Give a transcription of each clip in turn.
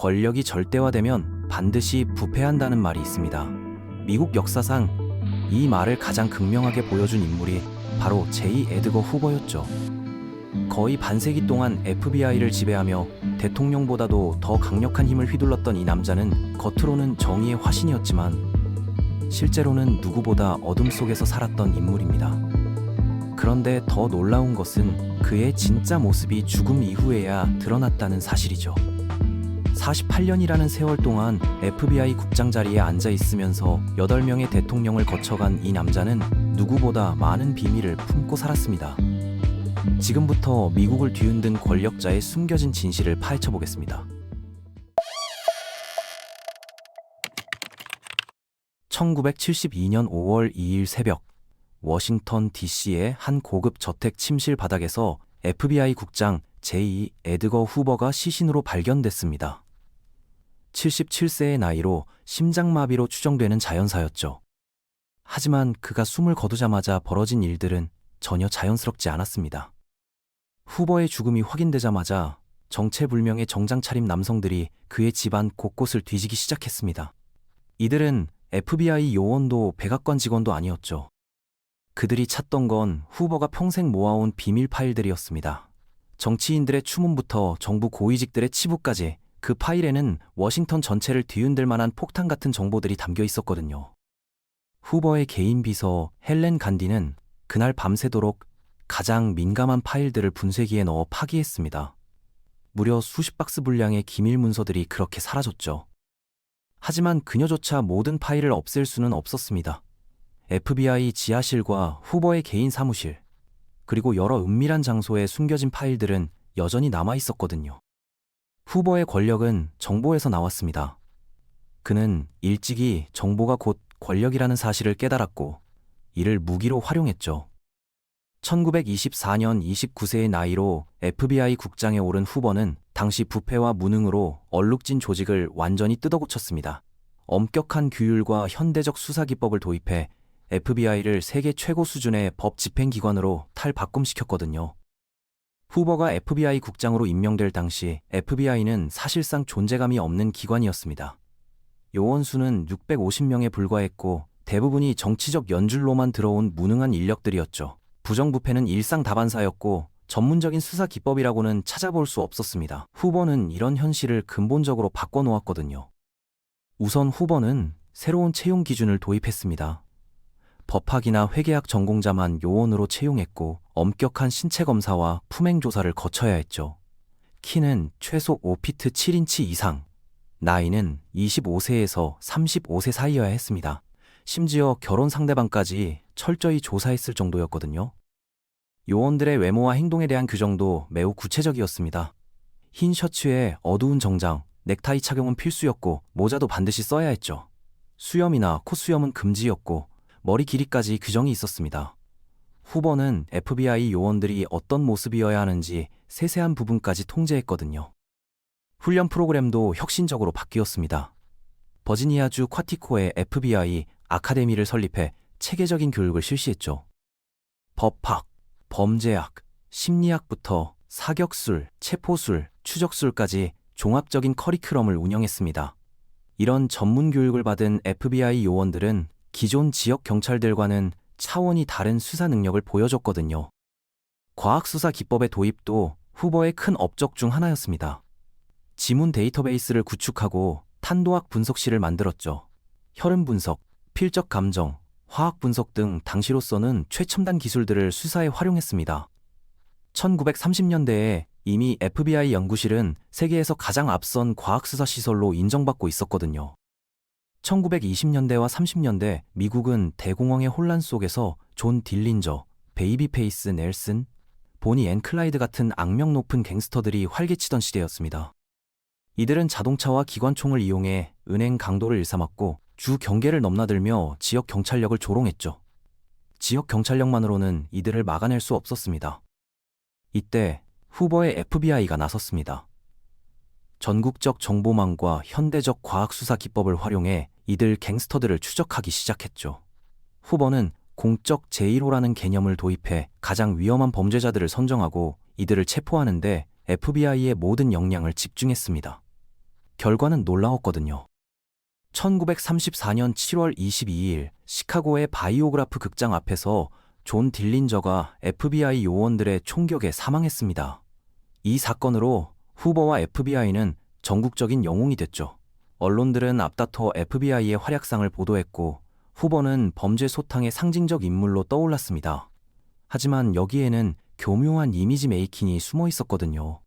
권력이 절대화되면 반드시 부패한다는 말이 있습니다. 미국 역사상 이 말을 가장 극명하게 보여준 인물이 바로 J. 에드거 후버였죠. 거의 반세기 동안 FBI를 지배하며 대통령보다도 더 강력한 힘을 휘둘렀던 이 남자는 겉으로는 정의의 화신이었지만 실제로는 누구보다 어둠 속에서 살았던 인물입니다. 그런데 더 놀라운 것은 그의 진짜 모습이 죽음 이후에야 드러났다는 사실이죠. 48년이라는 세월 동안 FBI 국장 자리에 앉아 있으면서 8명의 대통령을 거쳐간 이 남자는 누구보다 많은 비밀을 품고 살았습니다. 지금부터 미국을 뒤흔든 권력자의 숨겨진 진실을 파헤쳐 보겠습니다. 1972년 5월 2일 새벽, 워싱턴 DC의 한 고급 저택 침실 바닥에서 FBI 국장 J. 에드거 후버가 시신으로 발견됐습니다. 77세의 나이로 심장마비로 추정되는 자연사였죠. 하지만 그가 숨을 거두자마자 벌어진 일들은 전혀 자연스럽지 않았습니다. 후버의 죽음이 확인되자마자 정체불명의 정장 차림 남성들이 그의 집안 곳곳을 뒤지기 시작했습니다. 이들은 FBI 요원도 백악관 직원도 아니었죠. 그들이 찾던 건 후버가 평생 모아온 비밀 파일들이었습니다. 정치인들의 추문부터 정부 고위직들의 치부까지 그 파일에는 워싱턴 전체를 뒤흔들 만한 폭탄 같은 정보들이 담겨 있었거든요. 후버의 개인 비서 헬렌 간디는 그날 밤새도록 가장 민감한 파일들을 분쇄기에 넣어 파기했습니다. 무려 수십 박스 분량의 기밀 문서들이 그렇게 사라졌죠. 하지만 그녀조차 모든 파일을 없앨 수는 없었습니다. FBI 지하실과 후버의 개인 사무실, 그리고 여러 은밀한 장소에 숨겨진 파일들은 여전히 남아 있었거든요. 후버의 권력은 정보에서 나왔습니다. 그는 일찍이 정보가 곧 권력이라는 사실을 깨달았고 이를 무기로 활용했죠. 1924년 29세의 나이로 FBI 국장에 오른 후버는 당시 부패와 무능으로 얼룩진 조직을 완전히 뜯어고쳤습니다. 엄격한 규율과 현대적 수사 기법을 도입해 FBI를 세계 최고 수준의 법 집행기관으로 탈바꿈시켰거든요. 후버가 FBI 국장으로 임명될 당시 FBI는 사실상 존재감이 없는 기관이었습니다. 요원 수는 650명에 불과했고 대부분이 정치적 연줄로만 들어온 무능한 인력들이었죠. 부정부패는 일상다반사였고 전문적인 수사 기법이라고는 찾아볼 수 없었습니다. 후버는 이런 현실을 근본적으로 바꿔놓았거든요. 우선 후버는 새로운 채용 기준을 도입했습니다. 법학이나 회계학 전공자만 요원으로 채용했고 엄격한 신체 검사와 품행 조사를 거쳐야 했죠. 키는 최소 5피트 7인치 이상, 나이는 25세에서 35세 사이여야 했습니다. 심지어 결혼 상대방까지 철저히 조사했을 정도였거든요. 요원들의 외모와 행동에 대한 규정도 매우 구체적이었습니다. 흰 셔츠에 어두운 정장, 넥타이 착용은 필수였고 모자도 반드시 써야 했죠. 수염이나 콧수염은 금지였고 머리 길이까지 규정이 있었습니다. 후버는 FBI 요원들이 어떤 모습이어야 하는지 세세한 부분까지 통제했거든요. 훈련 프로그램도 혁신적으로 바뀌었습니다. 버지니아주 쿼티코에 FBI 아카데미를 설립해 체계적인 교육을 실시했죠. 법학, 범죄학, 심리학부터 사격술, 체포술, 추적술까지 종합적인 커리큘럼을 운영했습니다. 이런 전문 교육을 받은 FBI 요원들은 기존 지역 경찰들과는 차원이 다른 수사 능력을 보여줬거든요. 과학수사 기법의 도입도 후버의 큰 업적 중 하나였습니다. 지문 데이터베이스를 구축하고 탄도학 분석실을 만들었죠. 혈흔 분석, 필적 감정, 화학 분석 등 당시로서는 최첨단 기술들을 수사에 활용했습니다. 1930년대에 이미 FBI 연구실은 세계에서 가장 앞선 과학수사 시설로 인정받고 있었거든요. 1920년대와 30년대 미국은 대공황의 혼란 속에서 존 딜린저, 베이비페이스 넬슨, 보니 앤 클라이드 같은 악명 높은 갱스터들이 활개치던 시대였습니다. 이들은 자동차와 기관총을 이용해 은행 강도를 일삼았고 주 경계를 넘나들며 지역 경찰력을 조롱했죠. 지역 경찰력만으로는 이들을 막아낼 수 없었습니다. 이때 후버의 FBI가 나섰습니다. 전국적 정보망과 현대적 과학수사 기법을 활용해 이들 갱스터들을 추적하기 시작했죠. 후버는 공적 제1호라는 개념을 도입해 가장 위험한 범죄자들을 선정하고 이들을 체포하는데 FBI의 모든 역량을 집중했습니다. 결과는 놀라웠거든요. 1934년 7월 22일 시카고의 바이오그라프 극장 앞에서 존 딜린저가 FBI 요원들의 총격에 사망했습니다. 이 사건으로 후보와 FBI는 전국적인 영웅이 됐죠. 언론들은 앞다퉈 FBI의 활약상을 보도했고 후보는 범죄 소탕의 상징적 인물로 떠올랐습니다. 하지만 여기에는 교묘한 이미지 메이킹이 숨어 있었거든요.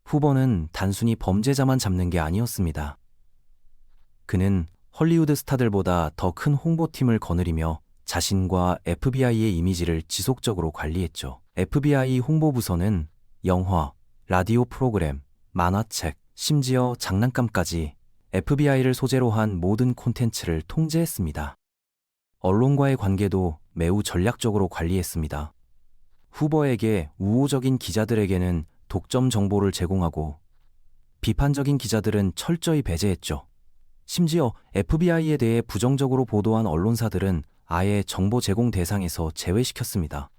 후보는 단순히 범죄자만 잡는 게 아니었습니다. 그는 헐리우드 스타들보다 더 큰 홍보팀을 거느리며 자신과 FBI의 이미지를 지속적으로 관리했죠. FBI 홍보부서는 영화, 라디오 프로그램, 만화책, 심지어 장난감까지 FBI를 소재로 한 모든 콘텐츠를 통제했습니다. 언론과의 관계도 매우 전략적으로 관리했습니다. 후보에게 우호적인 기자들에게는 독점 정보를 제공하고 비판적인 기자들은 철저히 배제했죠. 심지어 FBI에 대해 부정적으로 보도한 언론사들은 아예 정보 제공 대상에서 제외시켰습니다.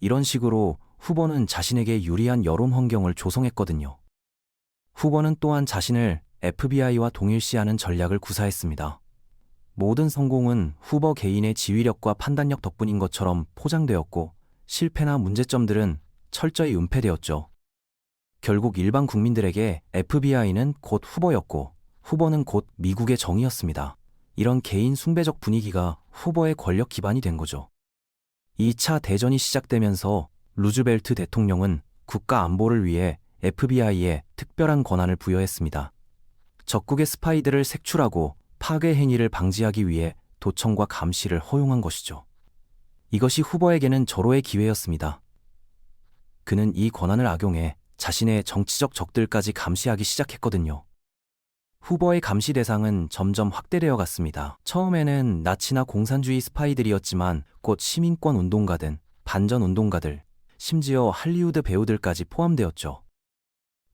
이런 식으로 후보는 자신에게 유리한 여론 환경을 조성했거든요. 후보는 또한 자신을 FBI와 동일시하는 전략을 구사했습니다. 모든 성공은 후보 개인의 지휘력과 판단력 덕분인 것처럼 포장되었고 실패나 문제점들은 철저히 은폐되었죠. 결국 일반 국민들에게 FBI는 곧 후보였고 후보는 곧 미국의 정의였습니다. 이런 개인 숭배적 분위기가 후보의 권력 기반이 된 거죠. 2차 대전이 시작되면서 루즈벨트 대통령은 국가 안보를 위해 FBI에 특별한 권한을 부여했습니다. 적국의 스파이들을 색출하고 파괴 행위를 방지하기 위해 도청과 감시를 허용한 것이죠. 이것이 후보에게는 절호의 기회였습니다. 그는 이 권한을 악용해 자신의 정치적 적들까지 감시하기 시작했거든요. 후보의 감시 대상은 점점 확대되어 갔습니다. 처음에는 나치나 공산주의 스파이들이었지만 곧 시민권 운동가든 반전 운동가들, 심지어 할리우드 배우들까지 포함되었죠.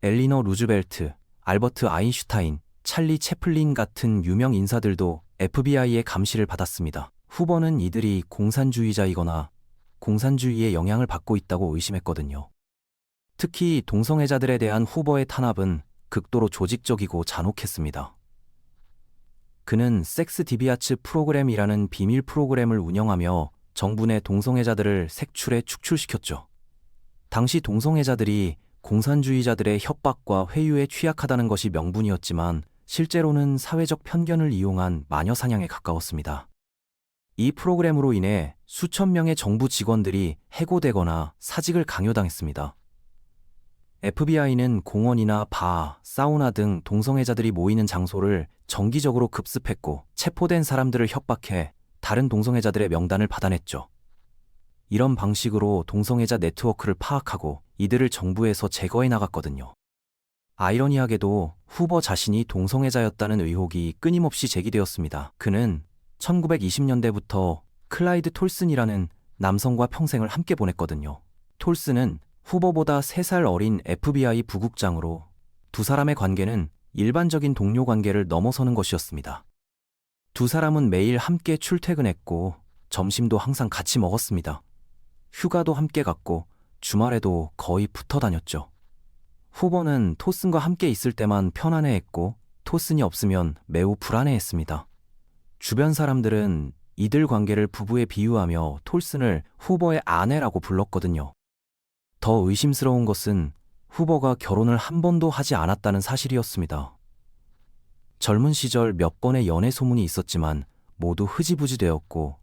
엘리너 루즈벨트, 알버트 아인슈타인, 찰리 채플린 같은 유명 인사들도 FBI의 감시를 받았습니다. 후보는 이들이 공산주의자이거나 공산주의의 영향을 받고 있다고 의심했거든요. 특히 동성애자들에 대한 후보의 탄압은 극도로 조직적이고 잔혹했습니다. 그는 섹스 디비아츠 프로그램이라는 비밀 프로그램을 운영하며 정부 내 동성애자들을 색출해 축출시켰죠. 당시 동성애자들이 공산주의자들의 협박과 회유에 취약하다는 것이 명분이었지만 실제로는 사회적 편견을 이용한 마녀 사냥에 가까웠습니다. 이 프로그램으로 인해 수천 명의 정부 직원들이 해고되거나 사직을 강요당했습니다. FBI는 공원이나 바, 사우나 등 동성애자들이 모이는 장소를 정기적으로 급습했고 체포된 사람들을 협박해 다른 동성애자들의 명단을 받아냈죠. 이런 방식으로 동성애자 네트워크를 파악하고 이들을 정부에서 제거해 나갔거든요. 아이러니하게도 후보 자신이 동성애자였다는 의혹이 끊임없이 제기되었습니다. 그는 1920년대부터 클라이드 톨슨이라는 남성과 평생을 함께 보냈거든요. 톨슨은 후보보다 3살 어린 FBI 부국장으로 두 사람의 관계는 일반적인 동료 관계를 넘어서는 것이었습니다. 두 사람은 매일 함께 출퇴근했고 점심도 항상 같이 먹었습니다. 휴가도 함께 갔고 주말에도 거의 붙어 다녔죠. 후보는 토슨과 함께 있을 때만 편안해했고 토슨이 없으면 매우 불안해했습니다. 주변 사람들은 이들 관계를 부부에 비유하며 톨슨을 후보의 아내라고 불렀거든요. 더 의심스러운 것은 후보가 결혼을 한 번도 하지 않았다는 사실이었습니다. 젊은 시절 몇 번의 연애 소문이 있었지만 모두 흐지부지 되었고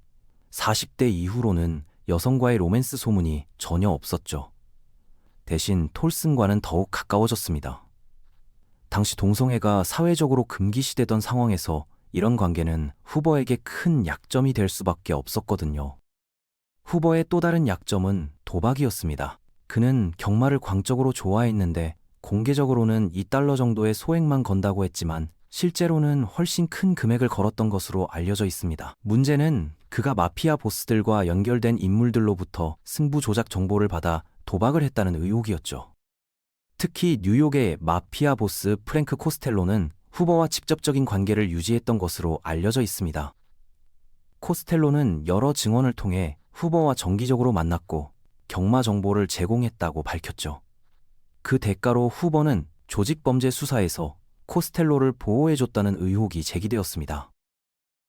40대 이후로는 여성과의 로맨스 소문이 전혀 없었죠. 대신 톨슨과는 더욱 가까워졌습니다. 당시 동성애가 사회적으로 금기시되던 상황에서 이런 관계는 후보에게 큰 약점이 될 수밖에 없었거든요. 후보의 또 다른 약점은 도박이었습니다. 그는 경마를 광적으로 좋아했는데 공개적으로는 $2 정도의 소액만 건다고 했지만 실제로는 훨씬 큰 금액을 걸었던 것으로 알려져 있습니다. 문제는 그가 마피아 보스들과 연결된 인물들로부터 승부 조작 정보를 받아 도박을 했다는 의혹이었죠. 특히 뉴욕의 마피아 보스 프랭크 코스텔로는 후보와 직접적인 관계를 유지했던 것으로 알려져 있습니다. 코스텔로는 여러 증언을 통해 후보와 정기적으로 만났고 경마 정보를 제공했다고 밝혔죠. 그 대가로 후보는 조직범죄 수사에서 코스텔로를 보호해줬다는 의혹이 제기되었습니다.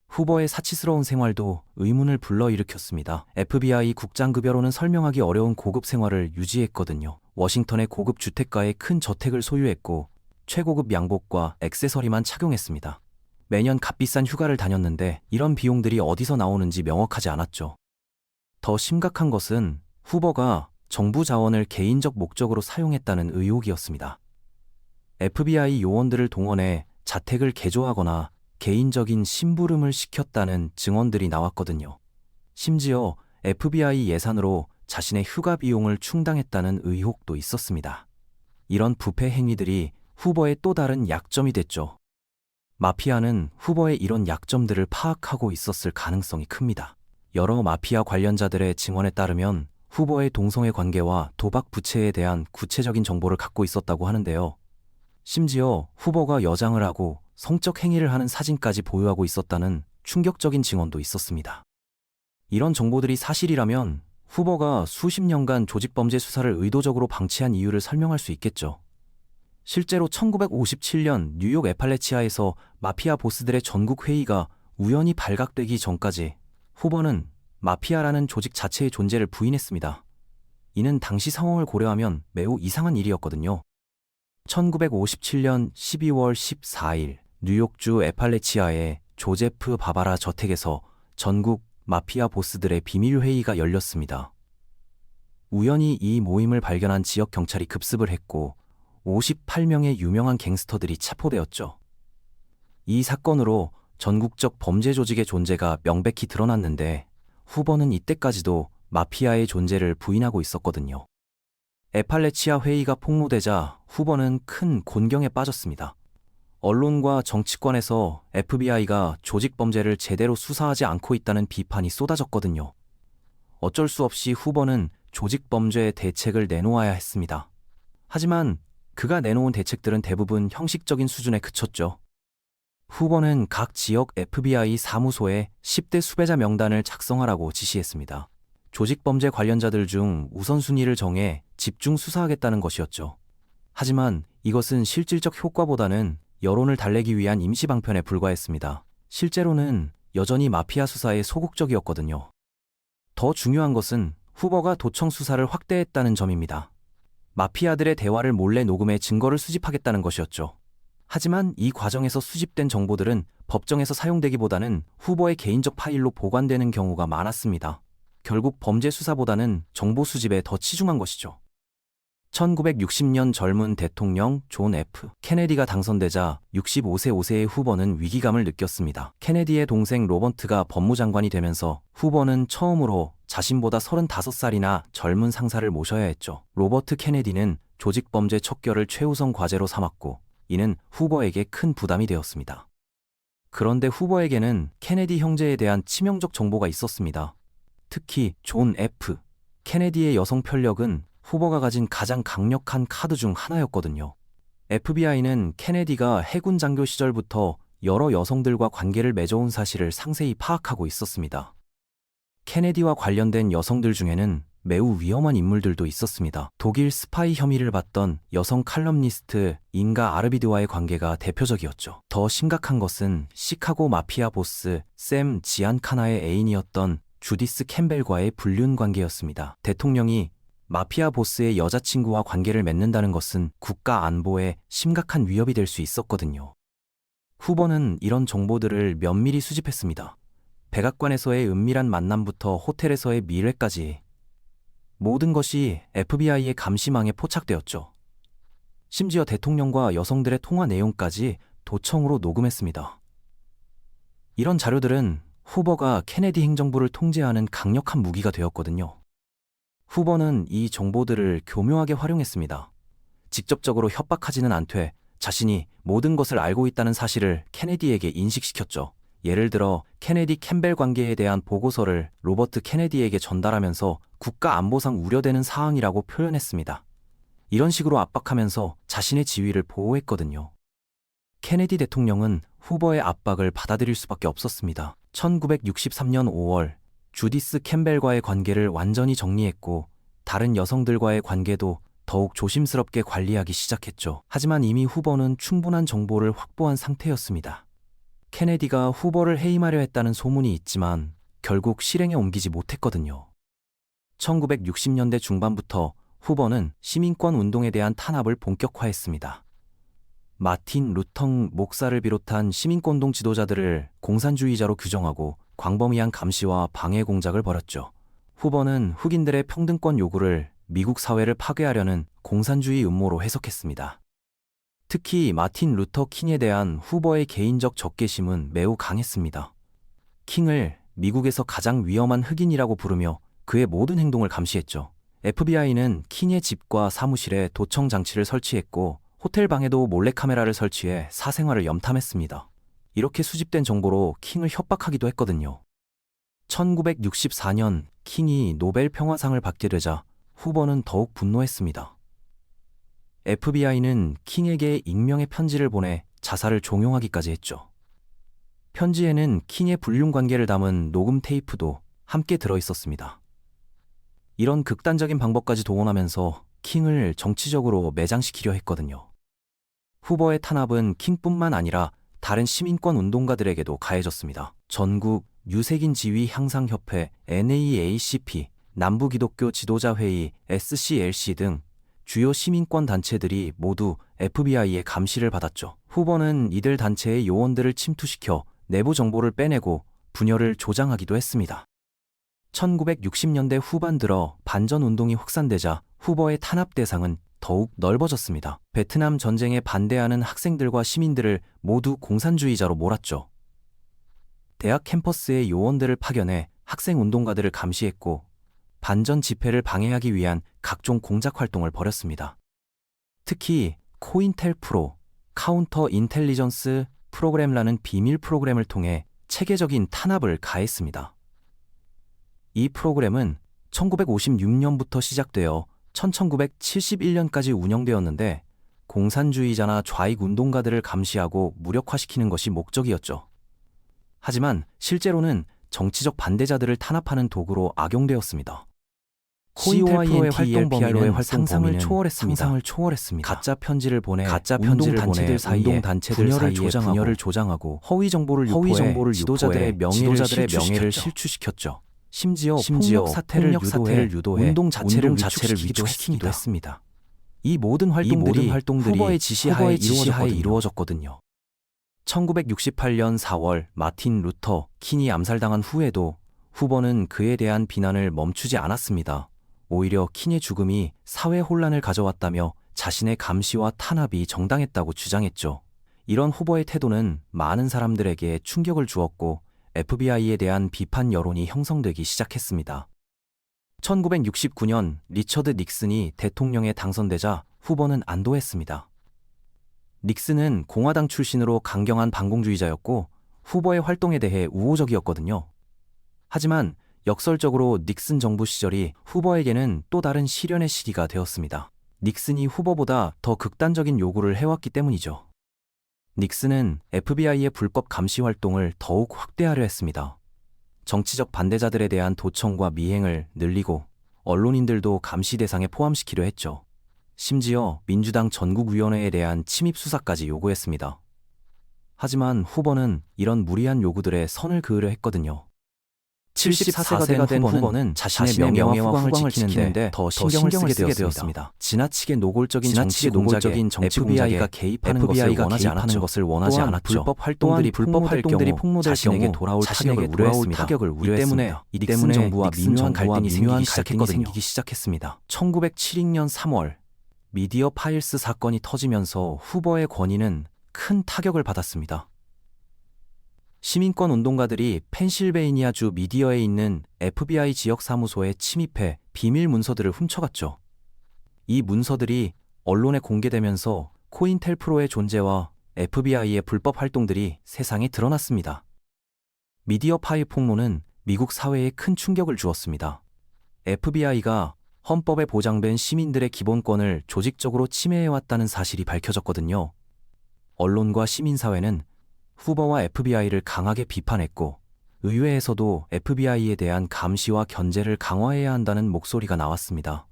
후보의 사치스러운 생활도 의문을 불러일으켰습니다. FBI 국장급여로는 설명하기 어려운 고급 생활을 유지했거든요. 워싱턴의 고급 주택가에 큰 저택을 소유했고 최고급 양복과 액세서리만 착용했습니다. 매년 값비싼 휴가를 다녔는데 이런 비용들이 어디서 나오는지 명확하지 않았죠. 더 심각한 것은 후보가 정부 자원을 개인적 목적으로 사용했다는 의혹이었습니다. FBI 요원들을 동원해 자택을 개조하거나 개인적인 심부름을 시켰다는 증언들이 나왔거든요. 심지어 FBI 예산으로 자신의 휴가 비용을 충당했다는 의혹도 있었습니다. 이런 부패 행위들이 후보의 또 다른 약점이 됐죠. 마피아는 후보의 이런 약점들을 파악하고 있었을 가능성이 큽니다. 여러 마피아 관련자들의 증언에 따르면 후보의 동성애 관계와 도박 부채에 대한 구체적인 정보를 갖고 있었다고 하는데요. 심지어 후보가 여장을 하고 성적 행위를 하는 사진까지 보유하고 있었다는 충격적인 증언도 있었습니다. 이런 정보들이 사실이라면 후보가 수십 년간 조직범죄 수사를 의도적으로 방치한 이유를 설명할 수 있겠죠. 실제로 1957년 뉴욕 에팔레치아에서 마피아 보스들의 전국 회의가 우연히 발각되기 전까지 후보는 마피아라는 조직 자체의 존재를 부인했습니다. 이는 당시 상황을 고려하면 매우 이상한 일이었거든요. 1957년 12월 14일 뉴욕주 에팔레치아의 조제프 바바라 저택에서 전국 마피아 보스들의 비밀 회의가 열렸습니다. 우연히 이 모임을 발견한 지역 경찰이 급습을 했고 58명의 유명한 갱스터들이 체포되었죠. 이 사건으로 전국적 범죄 조직의 존재가 명백히 드러났는데 후보는 이때까지도 마피아의 존재를 부인하고 있었거든요. 에팔레치아 회의가 폭로되자 후보는 큰 곤경에 빠졌습니다. 언론과 정치권에서 FBI가 조직 범죄를 제대로 수사하지 않고 있다는 비판이 쏟아졌거든요. 어쩔 수 없이 후보는 조직 범죄의 대책을 내놓아야 했습니다. 하지만 그가 내놓은 대책들은 대부분 형식적인 수준에 그쳤죠. 후보는 각 지역 FBI 사무소에 10대 수배자 명단을 작성하라고 지시했습니다. 조직범죄 관련자들 중 우선순위를 정해 집중 수사하겠다는 것이었죠. 하지만 이것은 실질적 효과보다는 여론을 달래기 위한 임시방편에 불과했습니다. 실제로는 여전히 마피아 수사에 소극적이었거든요. 더 중요한 것은 후보가 도청 수사를 확대했다는 점입니다. 마피아들의 대화를 몰래 녹음해 증거를 수집하겠다는 것이었죠. 하지만 이 과정에서 수집된 정보들은 법정에서 사용되기보다는 후보의 개인적 파일로 보관되는 경우가 많았습니다. 결국 범죄 수사보다는 정보 수집에 더 치중한 것이죠. 1960년 젊은 대통령 존 F. 케네디가 당선되자 65세 5세의 후보는 위기감을 느꼈습니다. 케네디의 동생 로버트가 법무장관이 되면서 후보는 처음으로 자신보다 35살이나 젊은 상사를 모셔야 했죠. 로버트 케네디는 조직범죄 척결을 최우선 과제로 삼았고 이는 후보에게 큰 부담이 되었습니다. 그런데 후보에게는 케네디 형제에 대한 치명적 정보가 있었습니다. 특히 존 F. 케네디의 여성 편력은 후보가 가진 가장 강력한 카드 중 하나였거든요. FBI는 케네디가 해군 장교 시절부터 여러 여성들과 관계를 맺어온 사실을 상세히 파악하고 있었습니다. 케네디와 관련된 여성들 중에는 매우 위험한 인물들도 있었습니다. 독일 스파이 혐의를 받던 여성 칼럼니스트 인가 아르비드와의 관계가 대표적이었죠. 더 심각한 것은 시카고 마피아 보스 샘 지안카나의 애인이었던 주디스 캠벨과의 불륜 관계였습니다. 대통령이 마피아 보스의 여자친구와 관계를 맺는다는 것은 국가 안보에 심각한 위협이 될 수 있었거든요. 후보는 이런 정보들을 면밀히 수집했습니다. 백악관에서의 은밀한 만남부터 호텔에서의 미래까지 모든 것이 FBI의 감시망에 포착되었죠. 심지어 대통령과 여성들의 통화 내용까지 도청으로 녹음했습니다. 이런 자료들은 후보가 케네디 행정부를 통제하는 강력한 무기가 되었거든요. 후보는 이 정보들을 교묘하게 활용했습니다. 직접적으로 협박하지는 않되 자신이 모든 것을 알고 있다는 사실을 케네디에게 인식시켰죠. 예를 들어 케네디 캠벨 관계에 대한 보고서를 로버트 케네디에게 전달하면서 국가 안보상 우려되는 사항이라고 표현했습니다. 이런 식으로 압박하면서 자신의 지위를 보호했거든요. 케네디 대통령은 후보의 압박을 받아들일 수밖에 없었습니다. 1963년 5월 주디스 캠벨과의 관계를 완전히 정리했고 다른 여성들과의 관계도 더욱 조심스럽게 관리하기 시작했죠. 하지만 이미 후보는 충분한 정보를 확보한 상태였습니다. 케네디가 후보를 해임하려 했다는 소문이 있지만 결국 실행에 옮기지 못했거든요. 1960년대 중반부터 후보는 시민권 운동에 대한 탄압을 본격화했습니다. 마틴 루터 목사를 비롯한 시민권운동 지도자들을 공산주의자로 규정하고 광범위한 감시와 방해 공작을 벌였죠. 후보는 흑인들의 평등권 요구를 미국 사회를 파괴하려는 공산주의 음모로 해석했습니다. 특히 마틴 루터 킹에 대한 후보의 개인적 적개심은 매우 강했습니다. 킹을 미국에서 가장 위험한 흑인이라고 부르며 그의 모든 행동을 감시했죠. FBI는 킹의 집과 사무실에 도청 장치를 설치했고 호텔 방에도 몰래카메라를 설치해 사생활을 염탐했습니다. 이렇게 수집된 정보로 킹을 협박하기도 했거든요. 1964년 킹이 노벨 평화상을 받게 되자 후보는 더욱 분노했습니다. FBI는 킹에게 익명의 편지를 보내 자살을 종용하기까지 했죠. 편지에는 킹의 불륜 관계를 담은 녹음 테이프도 함께 들어있었습니다. 이런 극단적인 방법까지 동원하면서 킹을 정치적으로 매장시키려 했거든요. 후보의 탄압은 킹뿐만 아니라 다른 시민권 운동가들에게도 가해졌습니다. 전국 유색인 지위 향상협회 NAACP, 남부기독교 지도자회의 SCLC 등 주요 시민권 단체들이 모두 FBI의 감시를 받았죠. 후보는 이들 단체의 요원들을 침투시켜 내부 정보를 빼내고 분열을 조장하기도 했습니다. 1960년대 후반 들어 반전 운동이 확산되자 후보의 탄압 대상은 더욱 넓어졌습니다. 베트남 전쟁에 반대하는 학생들과 시민들을 모두 공산주의자로 몰았죠. 대학 캠퍼스에 요원들을 파견해 학생 운동가들을 감시했고 반전 집회를 방해하기 위한 각종 공작 활동을 벌였습니다. 특히 코인텔프로, 카운터 인텔리전스 프로그램이라는 비밀 프로그램을 통해 체계적인 탄압을 가했습니다. 이 프로그램은 1956년부터 시작되어 1971년까지 운영되었는데 공산주의자나 좌익 운동가들을 감시하고 무력화시키는 것이 목적이었죠. 하지만 실제로는 정치적 반대자들을 탄압하는 도구로 악용되었습니다. COINT의 활동 범위는 상상을 초월했습니다. 가짜 편지를 보내 단체들 사이에 분열을 조장하고 허위 정보를 유포해 지도자들의 명예를 실추시켰죠. 심지어 폭력 사태를 유도해 운동 자체를 위축시키기도 했습니다. 이 모든 활동들이 후보의 지시하에 이루어졌거든요. 1968년 4월 마틴 루터 킹이 암살당한 후에도 후보는 그에 대한 비난을 멈추지 않았습니다. 오히려 킹의 죽음이 사회 혼란을 가져왔다며 자신의 감시와 탄압이 정당했다고 주장했죠. 이런 후보의 태도는 많은 사람들에게 충격을 주었고 FBI에 대한 비판 여론이 형성되기 시작했습니다. 1969년 리처드 닉슨이 대통령에 당선되자 후보는 안도했습니다. 닉슨은 공화당 출신으로 강경한 반공주의자였고 후보의 활동에 대해 우호적이었거든요. 하지만 역설적으로 닉슨 정부 시절이 후보에게는 또 다른 시련의 시기가 되었습니다. 닉슨이 후보보다 더 극단적인 요구를 해왔기 때문이죠. 닉슨은 FBI의 불법 감시 활동을 더욱 확대하려 했습니다. 정치적 반대자들에 대한 도청과 미행을 늘리고 언론인들도 감시 대상에 포함시키려 했죠. 심지어 민주당 전국위원회에 대한 침입 수사까지 요구했습니다. 하지만 후보는 이런 무리한 요구들에 선을 그으려 했거든요. 74세가 된 후보는 자신의 명예와 후광을 지키는데 더 신경을 쓰게 되었습니다. 지나치게 노골적인 정치 FBI가 개입하는 것을 원하지 않았죠. 불법 활동들이 폭로될 자신에게 돌아올 타격을 우려했습니다. 이 때문에 정부와 민주한 갈등이 생기기 시작했습니다. 1972년 3월 미디어 파일스 사건이 터지면서 후보의 권위는 큰 타격을 받았습니다. 시민권 운동가들이 펜실베이니아주 미디어에 있는 FBI 지역 사무소에 침입해 비밀 문서들을 훔쳐갔죠. 이 문서들이 언론에 공개되면서 코인텔프로의 존재와 FBI의 불법 활동들이 세상에 드러났습니다. 미디어 파일 폭로는 미국 사회에 큰 충격을 주었습니다. FBI가 헌법에 보장된 시민들의 기본권을 조직적으로 침해해왔다는 사실이 밝혀졌거든요. 언론과 시민사회는 후보와 FBI를 강하게 비판했고 의회에서도 FBI에 대한 감시와 견제를 강화해야 한다는 목소리가 나왔습니다.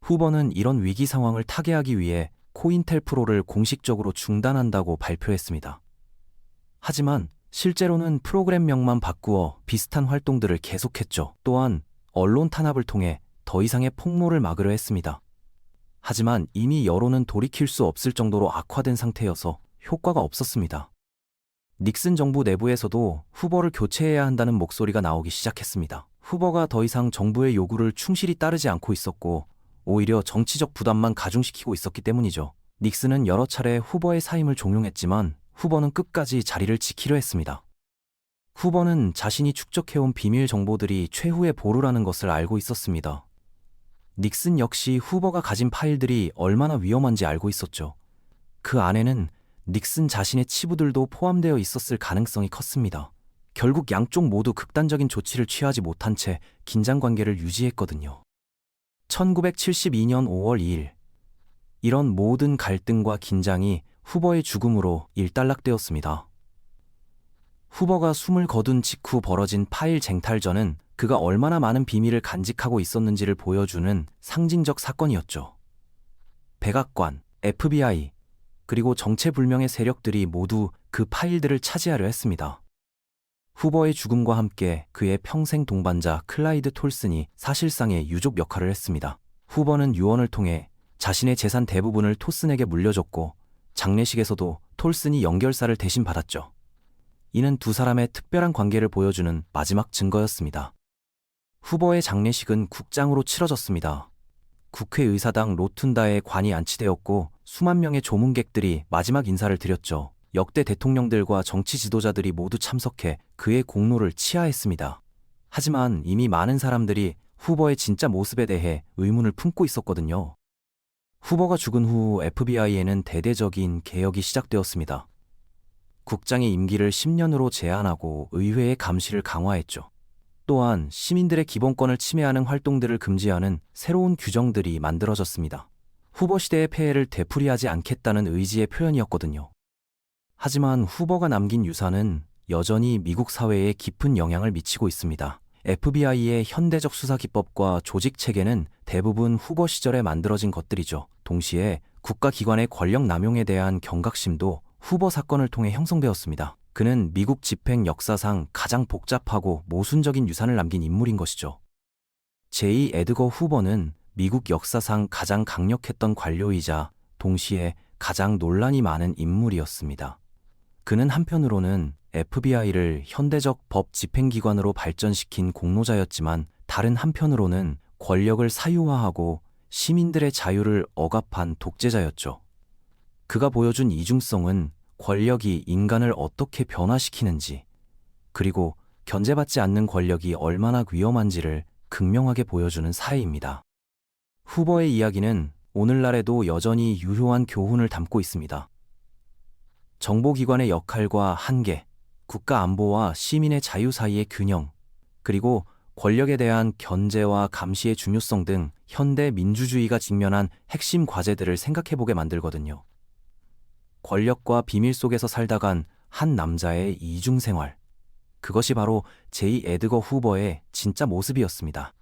후보는 이런 위기 상황을 타개하기 위해 코인텔프로를 공식적으로 중단한다고 발표했습니다. 하지만 실제로는 프로그램명만 바꾸어 비슷한 활동들을 계속했죠. 또한 언론 탄압을 통해 더 이상의 폭로를 막으려 했습니다. 하지만 이미 여론은 돌이킬 수 없을 정도로 악화된 상태여서 효과가 없었습니다. 닉슨 정부 내부에서도 후보를 교체해야 한다는 목소리가 나오기 시작했습니다. 후보가 더 이상 정부의 요구를 충실히 따르지 않고 있었고 오히려 정치적 부담만 가중시키고 있었기 때문이죠. 닉슨은 여러 차례 후보의 사임을 종용했지만 후보는 끝까지 자리를 지키려 했습니다. 후보는 자신이 축적해온 비밀 정보들이 최후의 보루라는 것을 알고 있었습니다. 닉슨 역시 후보가 가진 파일들이 얼마나 위험한지 알고 있었죠. 그 안에는 닉슨 자신의 치부들도 포함되어 있었을 가능성이 컸습니다. 결국 양쪽 모두 극단적인 조치를 취하지 못한 채 긴장 관계를 유지했거든요. 1972년 5월 2일, 이런 모든 갈등과 긴장이 후보의 죽음으로 일단락되었습니다. 후보가 숨을 거둔 직후 벌어진 파일 쟁탈전은 그가 얼마나 많은 비밀을 간직하고 있었는지를 보여주는 상징적 사건이었죠. 백악관, FBI, 그리고 정체불명의 세력들이 모두 그 파일들을 차지하려 했습니다. 후보의 죽음과 함께 그의 평생 동반자 클라이드 톨슨이 사실상의 유족 역할을 했습니다. 후보는 유언을 통해 자신의 재산 대부분을 톨슨에게 물려줬고 장례식에서도 톨슨이 연결사를 대신 받았죠. 이는 두 사람의 특별한 관계를 보여주는 마지막 증거였습니다. 후보의 장례식은 국장으로 치러졌습니다. 국회의사당 로툰다에 관이 안치되었고 수만 명의 조문객들이 마지막 인사를 드렸죠. 역대 대통령들과 정치 지도자들이 모두 참석해 그의 공로를 치하했습니다. 하지만 이미 많은 사람들이 후보의 진짜 모습에 대해 의문을 품고 있었거든요. 후보가 죽은 후 FBI에는 대대적인 개혁이 시작되었습니다. 국장의 임기를 10년으로 제한하고 의회의 감시를 강화했죠. 또한 시민들의 기본권을 침해하는 활동들을 금지하는 새로운 규정들이 만들어졌습니다. 후보 시대의 폐해를 되풀이하지 않겠다는 의지의 표현이었거든요. 하지만 후보가 남긴 유산은 여전히 미국 사회에 깊은 영향을 미치고 있습니다. FBI의 현대적 수사 기법과 조직 체계는 대부분 후보 시절에 만들어진 것들이죠. 동시에 국가기관의 권력 남용에 대한 경각심도 후보 사건을 통해 형성되었습니다. 그는 미국 집행 역사상 가장 복잡하고 모순적인 유산을 남긴 인물인 것이죠. 제2 에드거 후보는 미국 역사상 가장 강력했던 관료이자 동시에 가장 논란이 많은 인물이었습니다. 그는 한편으로는 FBI를 현대적 법 집행기관으로 발전시킨 공로자였지만 다른 한편으로는 권력을 사유화하고 시민들의 자유를 억압한 독재자였죠. 그가 보여준 이중성은 권력이 인간을 어떻게 변화시키는지, 그리고 견제받지 않는 권력이 얼마나 위험한지를 극명하게 보여주는 사회입니다. 후보의 이야기는 오늘날에도 여전히 유효한 교훈을 담고 있습니다. 정보기관의 역할과 한계, 국가 안보와 시민의 자유 사이의 균형, 그리고 권력에 대한 견제와 감시의 중요성 등 현대 민주주의가 직면한 핵심 과제들을 생각해보게 만들거든요. 권력과 비밀 속에서 살다간 한 남자의 이중생활. 그것이 바로 제2 에드거 후보의 진짜 모습이었습니다.